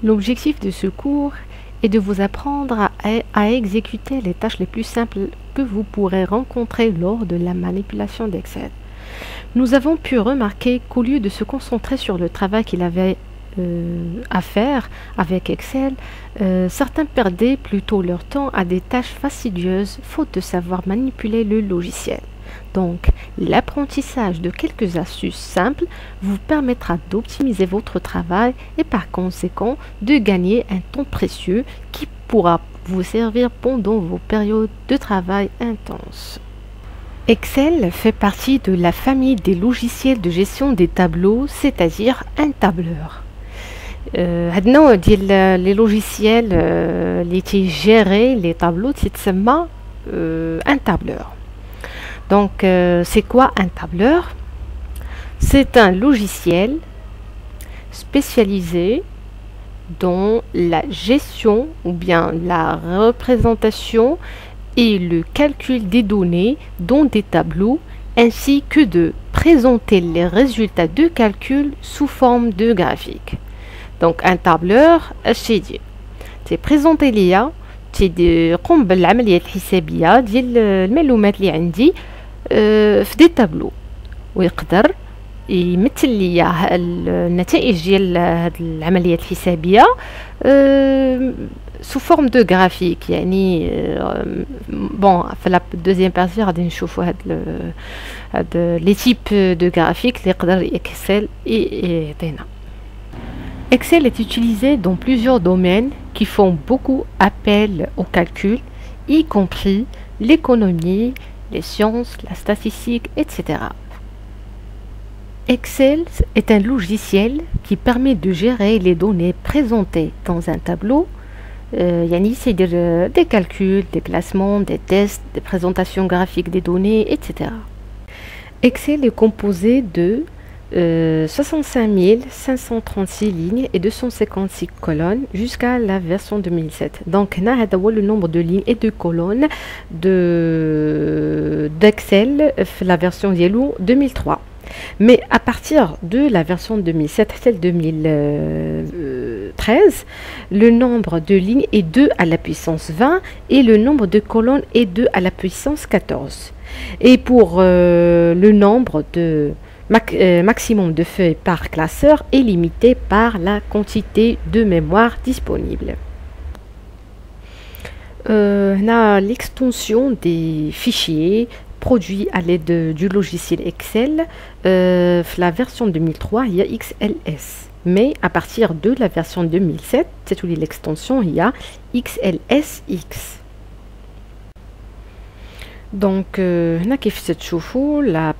L'objectif de ce cours est de vous apprendre à exécuter les tâches les plus simples que vous pourrez rencontrer lors de la manipulation d'Excel. Nous avons pu remarquer qu'au lieu de se concentrer sur le travail qu'il avait à faire avec Excel, certains perdaient plutôt leur temps à des tâches fastidieuses faute de savoir manipuler le logiciel. Donc, l'apprentissage de quelques astuces simples vous permettra d'optimiser votre travail et par conséquent de gagner un temps précieux qui pourra vous servir pendant vos périodes de travail intenses. Excel fait partie de la famille des logiciels de gestion des tableaux, c'est-à-dire un tableur. Les logiciels qui gèrent les tableaux, c'est un tableur. Donc, c'est quoi un tableur? C'est un logiciel spécialisé dans la gestion ou bien la représentation et le calcul des données dans des tableaux, ainsi que de présenter les résultats de calcul sous forme de graphique. Donc, un tableur, c'est présenter l'IA, يقوم بالعملية الحسابية ديال المعلومات اللي عندي في دي تابلو ويقدر يمثل لي النتائج ديال هاد العمليات الحسابية sous forme de graphique. يعني bon في la deuxième partie غادي نشوفوا هاد les types de graphiques اللي يقدر Excel يعطينا. Excel est utilisé dans plusieurs domaines qui font beaucoup appel au calcul, y compris l'économie, les sciences, la statistique, etc. Excel est un logiciel qui permet de gérer les données présentées dans un tableau. C'est des calculs, des classements, des tests, des présentations graphiques des données, etc. Excel est composé de 65 536 lignes et 256 colonnes jusqu'à la version 2007. Donc, là, le nombre de lignes et de colonnes d'Excel la version Yellow 2003. Mais à partir de la version 2007 celle 2013, le nombre de lignes est 2 à la puissance 20 et le nombre de colonnes est 2 à la puissance 14. Et pour le nombre de maximum de feuilles par classeur est limité par la quantité de mémoire disponible. On a l'extension des fichiers produits à l'aide du logiciel Excel. La version 2003, il y a XLS. Mais à partir de la version 2007, c'est l'extension, il y a XLSX. Donc, la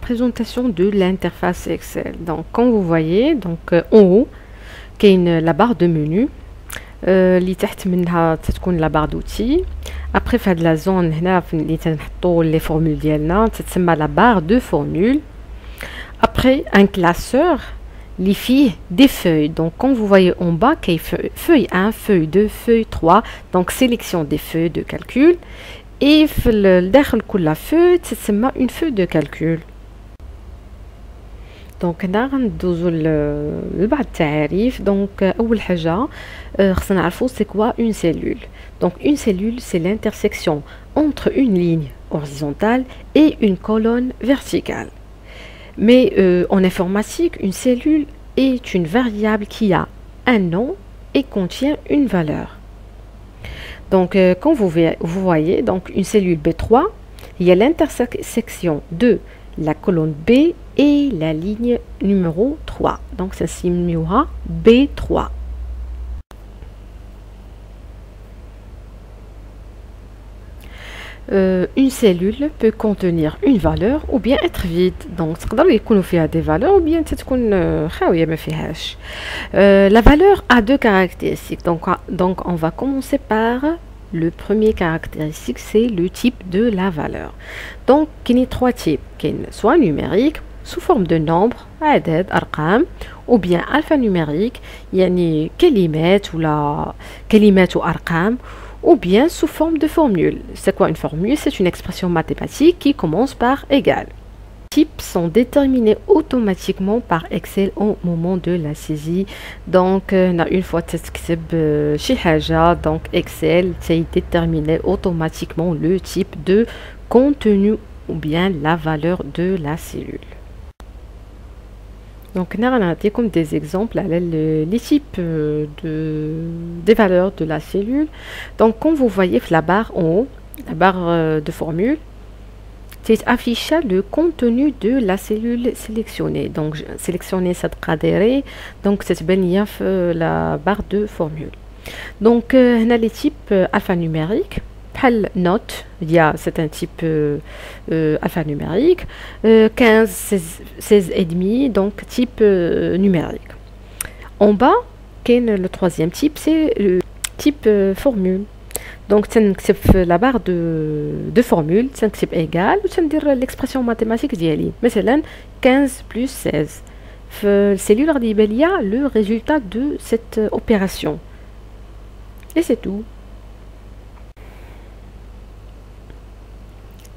présentation de l'interface Excel. Donc, quand vous voyez, donc en haut, la barre de menu, la barre d'outils. Après, la zone, les formules, la barre de formules. Après, un classeur, les filles des feuilles. Donc, quand vous voyez en bas, feuille 1, feuille 2, feuille 3, donc sélection des feuilles de calcul. Et داخل كل feuille تسمى une feuille de calcul. Donc هنا غندوزو لبعض التعاريف. Donc اول حاجه خصنا نعرفو c'est quoi une cellule. Donc une cellule, c'est l'intersection entre une ligne horizontale et une colonne verticale. Mais en informatique, une cellule est une variable qui a un nom et contient une valeur. Donc, quand vous voyez donc une cellule B3, il y a l'intersection de la colonne B et la ligne numéro 3. Donc, ça signifie B3. Une cellule peut contenir une valeur ou bien être vide. Donc, il y a des valeurs ou bien la valeur a deux caractéristiques. Donc, on va commencer par le premier caractéristique, c'est le type de la valeur. Donc, il y a trois types, soit numérique, sous forme de nombre, عدد, أرقام, ou bien alphanumérique, يعني كلمات ولا كلمات وأرقام, ou bien sous forme de formule. C'est quoi une formule? C'est une expression mathématique qui commence par égal. types sont déterminés automatiquement par Excel au moment de la saisie. Donc, une fois que donc Excel c'est déterminé automatiquement le type de contenu ou bien la valeur de la cellule. Donc, on a comme des exemples les types des valeurs de la cellule. Donc, comme vous voyez la barre en haut, la barre de formule, c'est afficher le contenu de la cellule sélectionnée. Donc, sélectionner cette cadre, donc c'est bien la barre de formule. Donc, on a les types alphanumériques. Note, c'est un type alphanumérique, 15, 16 et demi, donc type numérique. En bas, le troisième type, c'est le type formule. Donc, c'est la barre de formule, c'est égal, c'est l'expression mathématique d'Yali. Mais c'est 15 plus 16. Cellule, il y a le résultat de cette opération. Et c'est tout.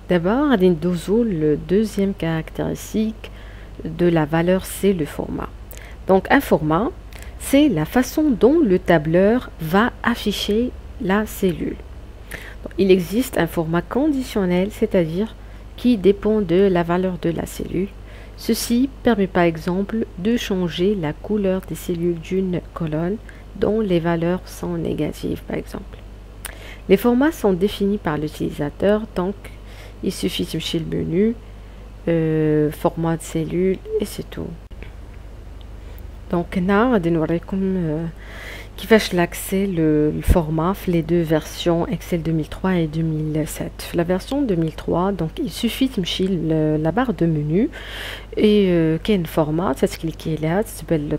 D'abord, le deuxième caractéristique de la valeur, c'est le format. Donc, un format, c'est la façon dont le tableur va afficher la cellule. Donc, il existe un format conditionnel, c'est-à-dire qui dépend de la valeur de la cellule. Ceci permet par exemple de changer la couleur des cellules d'une colonne dont les valeurs sont négatives, par exemple. Les formats sont définis par l'utilisateur, donc il suffit de chercher le menu, format de cellule et c'est tout. Donc, là, on va qui fait l'accès le format les deux versions Excel 2003 et 2007. La version 2003, donc il suffit de chercher la barre de menu et quel format, ça se clique là, c'est belle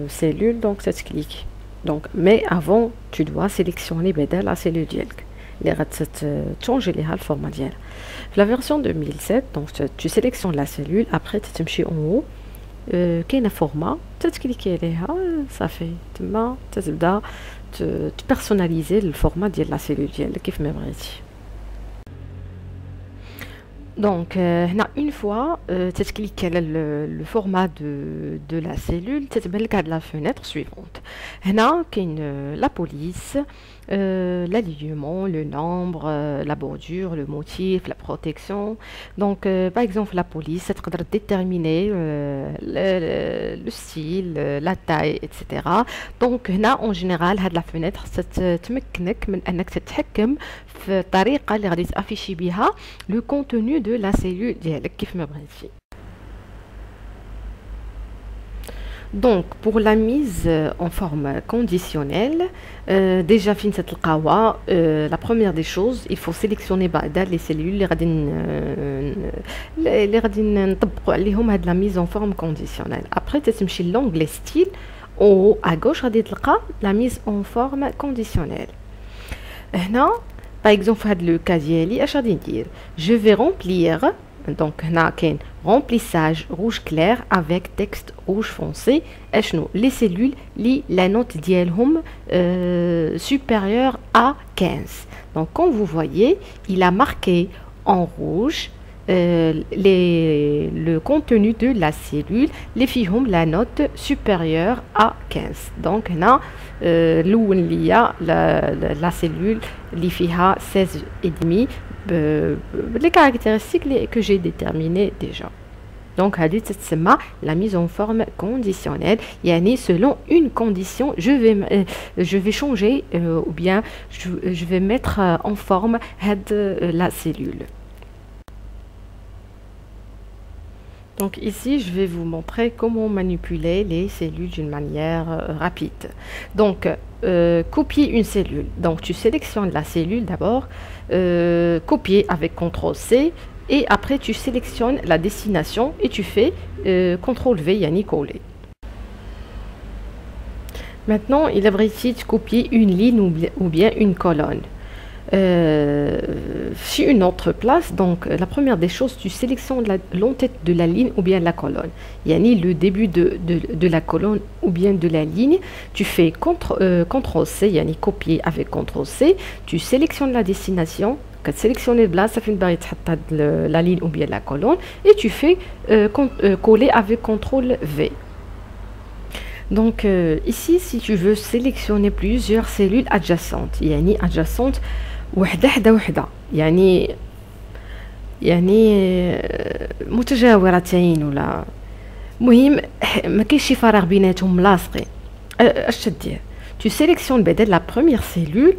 cellule, donc ça se clique. Donc, mais avant, tu dois sélectionner la cellule dièle. Les changer le format dièle. La version 2007, donc tu sélectionnes la cellule, après tu te en haut, quel est le format, tu cliques là, ça fait, tu personnaliser le format de la cellule dièle, kif me breti. Donc, une fois tu cliques le format de la cellule, tu de la fenêtre suivante. Là, la police, l'alignement, le nombre, la bordure, le motif, la protection. Donc, par exemple, la police, ça te déterminer le style, la taille, etc. Donc, là, en général, la fenêtre, ça te afficher le contenu de la cellule ديالك كيف ما بغيتي. Donc pour la mise en forme conditionnelle, déjà fin cette la première des choses, il faut sélectionner les cellules les غادي نطبقوا عليهم هاد la mise en forme conditionnelle. Après tu تمشي l'onglet style en haut à gauche غادي تلقى la mise en forme conditionnelle. هنا par exemple, le cas je vais remplir, donc remplissage rouge clair avec texte rouge foncé, les cellules, la note d'IELHOM supérieure à 15. Donc, comme vous voyez, il a marqué en rouge le contenu de la cellule, les filles la note supérieure à 15. Donc, là, la cellule, les filles 16 et demi, les caractéristiques que j'ai déterminées déjà. Donc, c'est la mise en forme conditionnelle. Selon une condition, je vais changer ou bien je vais mettre en forme la cellule. Donc ici, je vais vous montrer comment manipuler les cellules d'une manière rapide. Donc, copier une cellule. Donc, tu sélectionnes la cellule d'abord, copier avec CTRL-C, et après, tu sélectionnes la destination et tu fais CTRL-V, yani coller. Maintenant, il est vrai ici de copier une ligne ou bien une colonne. Sur une autre place, donc la première des choses, tu sélectionnes l'entête de la ligne ou bien la colonne. Yani le début de la colonne ou bien de la ligne, tu fais CTRL-C, yani copier avec CTRL-C, tu sélectionnes la destination, sélectionner le place فين باغي تحط هاد la ligne ou bien la colonne et tu fais coller avec CTRL V. Donc ici si tu veux sélectionner plusieurs cellules adjacentes يعني adjacentes وحده حدا وحده يعني متجاورتين ولا مهم ما كاينش شي فراغ بيناتهم ملاصقين اش تدير tu sélectionnes بدل la première cellule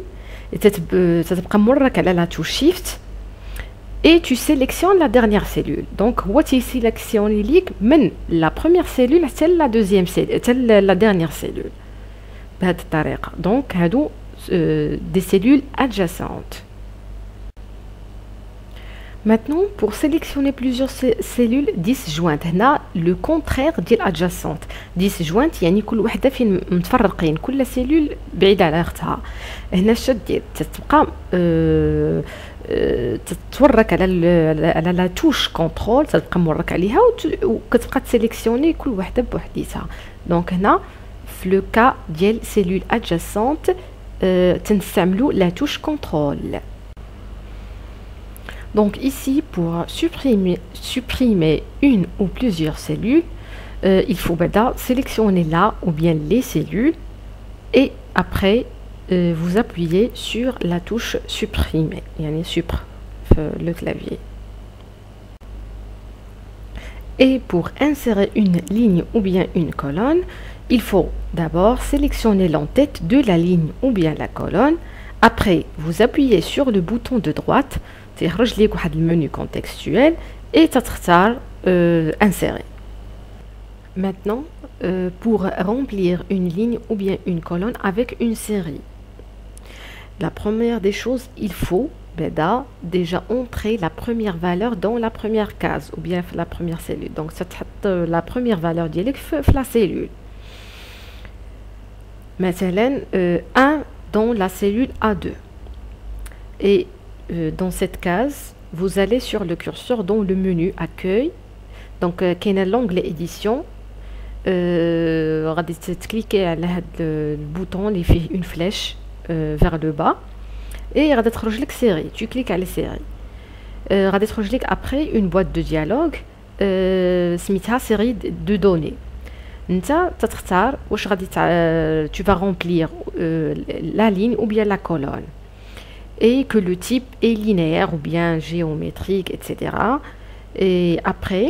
تتبقى مرك على la touche shift et tu sélectionnes la dernière cellule. Donc هو تيسيليكسيوني ليك من la première cellule حتى la deuxième cellule حتى la dernière cellule بهذه الطريقه. Donc هادو des cellules adjacentes. Maintenant, pour sélectionner plusieurs cellules disjointes, هنا le contraire ديال adjacente. disjointe يعني كل وحده فين متفرقين، كل سيلول بعيده على اختها. هنا اش دير؟ تتبقى تتورك على لا توش كونترول، تتبقى مورك عليها وكتبقى تسيليكسيوني كل وحده بوحديتها. دونك هنا في لو كا ديال سيلول adjacente تنستعملوا la touche contrôle. Donc ici, pour supprimer une ou plusieurs cellules, il faut sélectionner là ou bien les cellules et après vous appuyez sur la touche supprimer, yani le clavier. Et pour insérer une ligne ou bien une colonne, il faut d'abord sélectionner l'entête de la ligne ou bien la colonne. Après, vous appuyez sur le bouton de droite, تيخرج لك واحد المنيو contextuel et تختار insérer. Maintenant, pour remplir une ligne ou bien une colonne avec une série, la première des choses, il faut déjà entrer la première valeur dans la première case ou bien la première cellule. Donc ça تحط la première valeur ديالك في la cellule. مثلا 1 dans la cellule A2 et dans cette case vous allez sur le curseur dans le menu accueil. Donc كاين l'onglet édition, غادي تكليكي على هذا البوطون اللي فيه une flèche vers le bas et غادي تخرج لك série. Tu cliques على série, غادي تخرج لك après une boîte de dialogue سميتها série de données. نتا تختار واش غادي tu vas remplir la ligne ou bien la colonne et que le type est linéaire ou bien géométrique, etc. Et après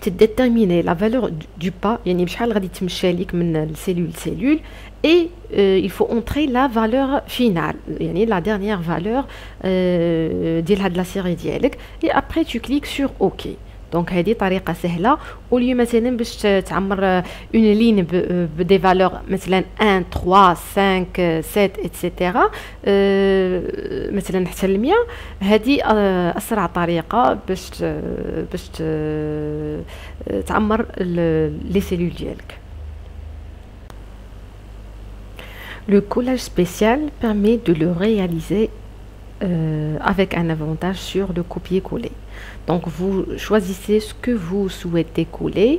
tu détermines la valeur du pas, يعني بشحال غادي تمشي لك من cellule et il faut entrer la valeur finale, يعني la dernière valeur ديال هاد la série ديالك et après tu cliques sur OK. Donc هذه طريقه سهله. ولي مثلا باش تعمر اون لين بدي فالور مثلا 1 3 5 7 ايتترا مثلا حتى ل 100. هذه اسرع طريقه باش تعمر لي سيلول ديالك. Le collage spécial permet de le réaliser avec un avantage sur le copier-coller. Donc vous choisissez ce que vous souhaitez coller,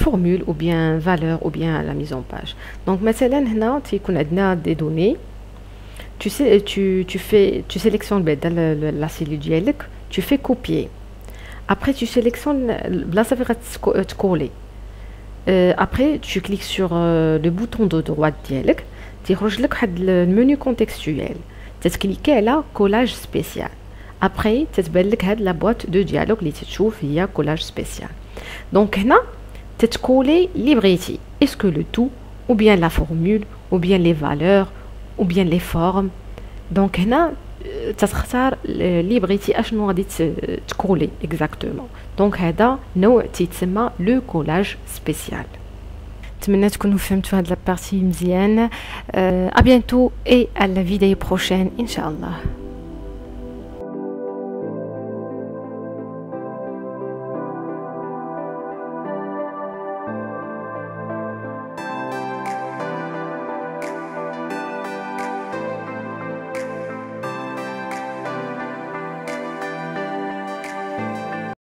formule ou bien valeur ou bien la mise en page. Donc مثلا هنا تيكون عندنا des données. Tu sélectionnes la cellule ديالك, tu fais copier. Après tu sélectionnes بلاصه فين غتكولي. Après tu cliques sur le bouton de droite ديالك, تيخرج لك واحد المنيو contextuel. تتكليكي على collage spécial. Après تتبان لك هاد لا boîte de dialogue اللي تتشوف هي collage spécial. Donc هنا تتكولي اللي بغيتي. Est-ce que le tout ou bien la formule ou bien les valeurs ou bien les formes. Donc هنا تختار اللي بغيتي اشنو غادي تكولي exactement. Donc هذا نوع تيتسمى لو collage spécial. نتمنى تكونوا فهمتوا هاد لابارتي مزيان. à bientôt et à la vidéo prochaine ان شاء الله.